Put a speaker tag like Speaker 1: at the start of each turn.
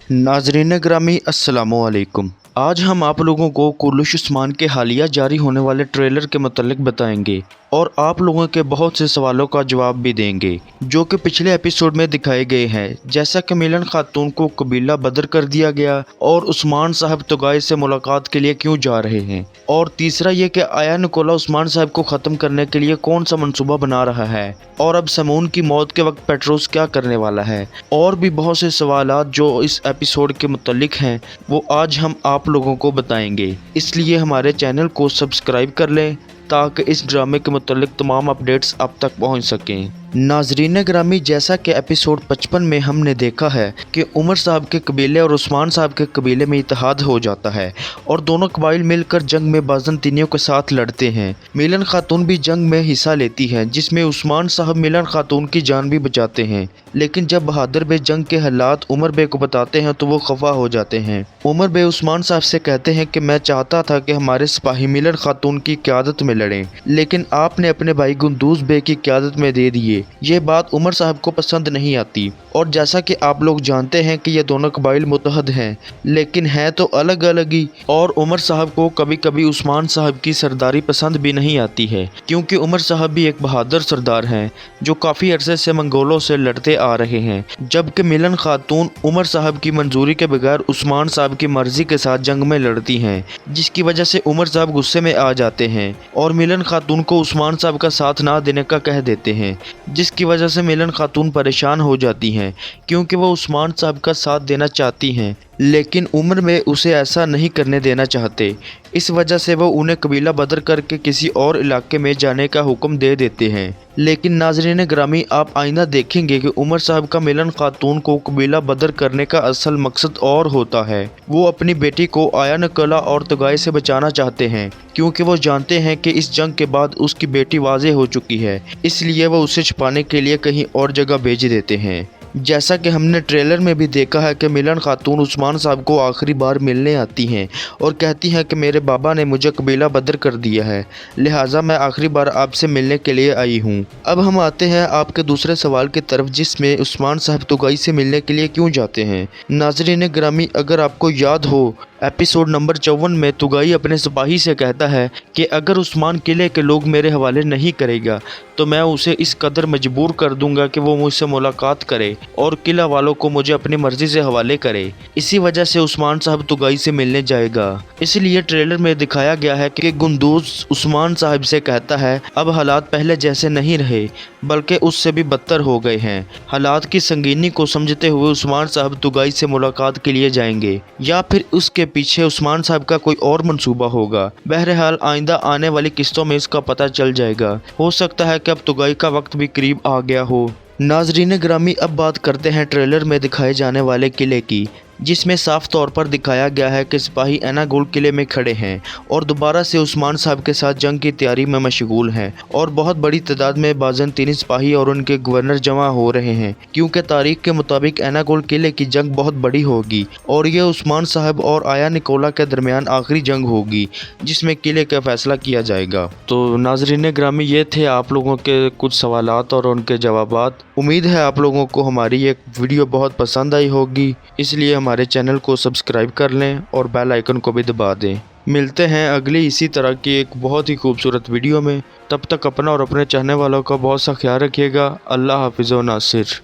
Speaker 1: नाज़रीन ग्रामी अस्सलामुअलैकुम। आज हम आप लोगों को कुर्लुश उस्मान के हालिया जारी होने वाले ट्रेलर के मुतालिक बताएंगे और आप लोगों के बहुत से सवालों का जवाब भी देंगे जो कि पिछले एपिसोड में दिखाए गए हैं। जैसा कि मिलन खातून को कबीला बदर कर दिया गया और उस्मान साहब तुगाई से मुलाकात के लिए क्यों जा रहे हैं, और तीसरा ये कि आया निकोला उस्मान साहब को ख़त्म करने के लिए कौन सा मंसूबा बना रहा है, और अब समून की मौत के वक्त पेट्रोस क्या करने वाला है, और भी बहुत से सवालात जो इस एपिसोड के मुतालिक हैं वो आज हम आप लोगों को बताएंगे। इसलिए हमारे चैनल को सब्सक्राइब कर लें ताकि इस ड्रामे के मुतालिक तमाम अपडेट्स आप तक पहुंच सकें। नाजरीन ग्रामी, जैसा कि एपिसोड 55 में हमने देखा है कि उमर साहब के कबीले और उस्मान साहब के कबीले में इत्तेहाद हो जाता है और दोनों कबाइल मिलकर जंग में बाज़ंतीनियों के साथ लड़ते हैं। मिलन खातून भी जंग में हिस्सा लेती हैं जिसमें उस्मान साहब मिलन खातून की जान भी बचाते हैं। लेकिन जब बहादुर बे जंग के हालात उमर बे को बताते हैं तो वो खफा हो जाते हैं। उमर बे उस्मान साहब से कहते हैं कि मैं चाहता था कि हमारे सिपाही मिलन खातून की क़यादत में लड़ें, लेकिन आपने अपने भाई गुंदूज बे की क़यादत में दे दिए। ये बात उमर साहब को पसंद नहीं आती और जैसा कि आप लोग जानते हैं कि ये दोनों कबाइल मुत्तहद हैं लेकिन हैं तो अलग अलग ही। और उमर साहब को कभी कभी उस्मान साहब की सरदारी पसंद भी नहीं आती है क्योंकि उमर साहब भी एक बहादुर सरदार हैं जो काफ़ी अरसे से मंगोलों से लड़ते आ रहे हैं, जबकि मिलन खातून उमर साहब की मंजूरी के बगैर उस्मान साहब की मर्जी के साथ जंग में लड़ती हैं, जिसकी वजह से उमर साहब गुस्से में आ जाते हैं और मिलन खातून को उस्मान साहब का साथ ना देने का कह देते हैं, जिसकी वजह से मिलन खातून परेशान हो जाती हैं क्योंकि वो उस्मान साहब का साथ देना चाहती हैं लेकिन उमर में उसे ऐसा नहीं करने देना चाहते। इस वजह से वो उन्हें कबीला बदर करके किसी और इलाके में जाने का हुक्म दे देते हैं। लेकिन नाजरीन ग्रामी, आप आइंदा देखेंगे कि उमर साहब का मिलन खातून को कबीला बदर करने का असल मकसद और होता है। वो अपनी बेटी को आया निकोला और तुगाई से बचाना चाहते हैं क्योंकि वो जानते हैं कि इस जंग के बाद उसकी बेटी वाज़े हो चुकी है, इसलिए वो उसे छुपाने के लिए कहीं और जगह भेज देते हैं। जैसा कि हमने ट्रेलर में भी देखा है कि मिलन खातून उस्मान साहब को आखिरी बार मिलने आती हैं और कहती हैं कि मेरे बाबा ने मुझे कबीला बदर कर दिया है, लिहाजा मैं आखिरी बार आपसे मिलने के लिए आई हूँ। अब हम आते हैं आपके दूसरे सवाल की तरफ, जिसमें उस्मान साहब तुगाई से मिलने के लिए क्यों जाते हैं। नाजरीन ग्रामी, अगर आपको याद हो एपिसोड नंबर 54 में तुगाई अपने सिपाही से कहता है कि अगर उस्मान किले के लोग मेरे हवाले नहीं करेगा तो मैं उसे इस कदर मजबूर कर दूंगा कि वो मुझसे मुलाकात करे और किला वालों को मुझे अपनी मर्जी से हवाले करे। इसी वजह से उस्मान साहब तुगाई से मिलने जाएगा। इसलिए ट्रेलर में दिखाया गया है कि गुंदूज उस्मान साहब से कहता है अब हालात पहले जैसे नहीं रहे बल्कि उससे भी बदतर हो गए हैं। हालात की संगीनी को समझते हुए उस्मान साहब तुगाई से मुलाकात के लिए जाएंगे या फिर उसके पीछे उस्मान साहब का कोई और मंसूबा होगा। बहरहाल आइंदा आने वाली किस्तों में इसका पता चल जाएगा। हो सकता है कि अब तुगाई का वक्त भी करीब आ गया हो। नाजरीन ग्रामी, अब बात करते हैं ट्रेलर में दिखाए जाने वाले किले की, जिसमें साफ तौर पर दिखाया गया है कि सिपाही एनागोल किले में खड़े हैं और दोबारा से उस्मान साहब के साथ जंग की तैयारी में मशगूल हैं और बहुत बड़ी तादाद में बाज़ंतीनी सिपाही और उनके गवर्नर जमा हो रहे हैं क्योंकि तारीख के मुताबिक एनागोल किले की जंग बहुत बड़ी होगी और यह उस्मान साहब और आया निकोला के दरमियान आखिरी जंग होगी जिसमें किले का फैसला किया जाएगा। तो नाजरीन ग्रामी, ये थे आप लोगों के कुछ सवालात और उनके जवाबात। उम्मीद है आप लोगों को हमारी ये वीडियो बहुत पसंद आई होगी, इसलिए हमारे चैनल को सब्सक्राइब कर लें और बेल आइकन को भी दबा दें। मिलते हैं अगली इसी तरह की एक बहुत ही खूबसूरत वीडियो में। तब तक अपना और अपने चाहने वालों का बहुत सा ख्याल रखिएगा। अल्लाह हाफिज़ व नासिर।